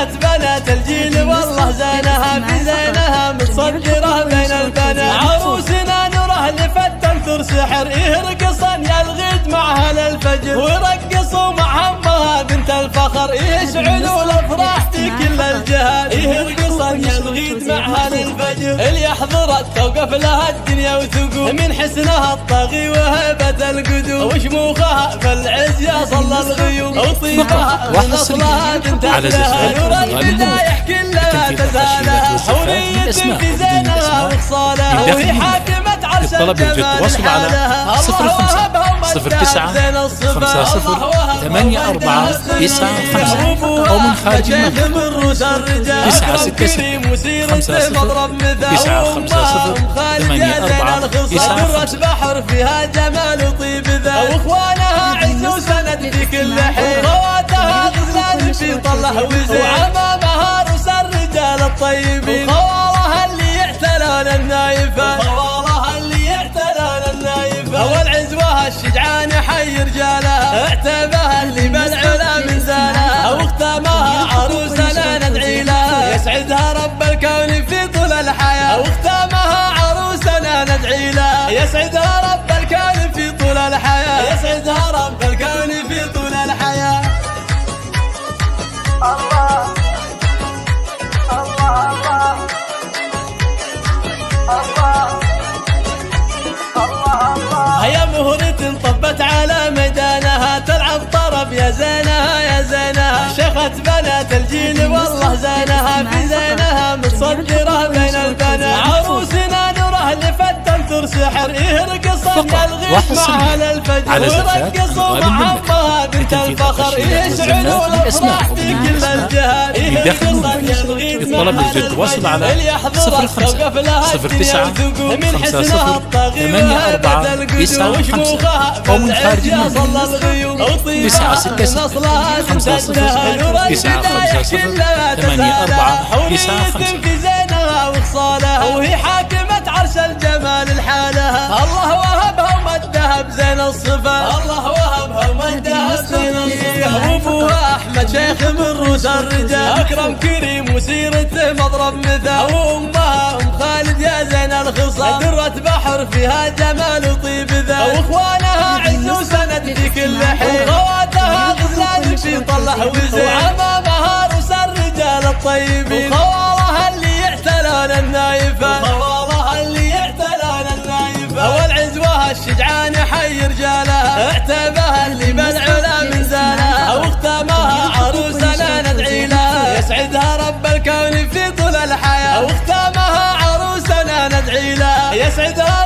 شيخة بنات الجيل والله زينها في زينها متصدرة بين البنات. عروسنا نوره لفتن ثر سحر يرقصن يلغيد معها للفجر ويرقصوا مع امها بنت الفخر يشعلوا الافراح في كل الجهات يرقصن يلغيد معها للفجر. اللي يحضرت توقف لها الدنيا وثقوب من حسنها الطاغي وهيبة القدوم وشموخها في العز يا صلى الغيوم وطيبها ونصلها بنت الدهر نور البدايح كلها تزالها حورية في زينها وخصالها وهي حاكمة عرش الجمال حالها. الله وهبها ومدها بزين الصفا 09 أو من خارج المملكة 960 50 950 84 بحر فيها جمال وطيب ذا واخوانها عز وسند في كل حين خواتها غزلان في طله وزين وعمامها رؤوس الرجال الطيبين خوالها اللي يعتلون النايفات والعزوها الشجعان حي رجالها اعتبها اللي بالعلا من زانها واختامها عروسنا ندعي لها يسعدها رب الكون في طول الحياة واختامها عروسنا ندعي لها يسعدها رب الكون في طول الحياة يسعدها رب الكون في طول الحياة. الله الله الله الله هيا مهرة طبت على ميدانها تلعب طرب يا زينها يا زينها شيخة بنات الجيل والله زينها في زينها متصدرة بين البنات. عروسنا نوره لفتن ثر سحر يرقصن يلغيد معها للفجر ويرقصوا مع امها بنت الفخر يشعلوا الافراح في كل الجهات يرقصن يلغيد معها للفجر. اللي يحضرت توقف لها الدنيا وثقوب من حسنها الطاغي وهيبة القدوم وشموخها في العز يا صلى الغيوم وطيبها ونصلها بنت الدهر نور البدايح كلها تزالها حورية في زينها وخصالها وهي حاكمة عرش الجمال لحالها. الله وهبها ومدها بزين الصفا الله وهبها ومدها بزين الصفا وابوها احمد شيخ من رؤوس الرجال اكرم كريم وسيرته مضرب مثال وامها ام خالد يا زين الخصال درة بحر فيها جمال وطيب ذا واخوانها عز وسند في كل حين خواتها غزلان في طله وزين وعمامها رؤوس الرجال الطيبين خوالها اللي يعتلون النايفات والعزوها الشجعان حي رجالها اعتبها اللي بالعلا من زانها واختامها عروسنا ندعي لها يسعدها رب الكون في طول الحياة واختامها عروسنا ندعي لها يسعدها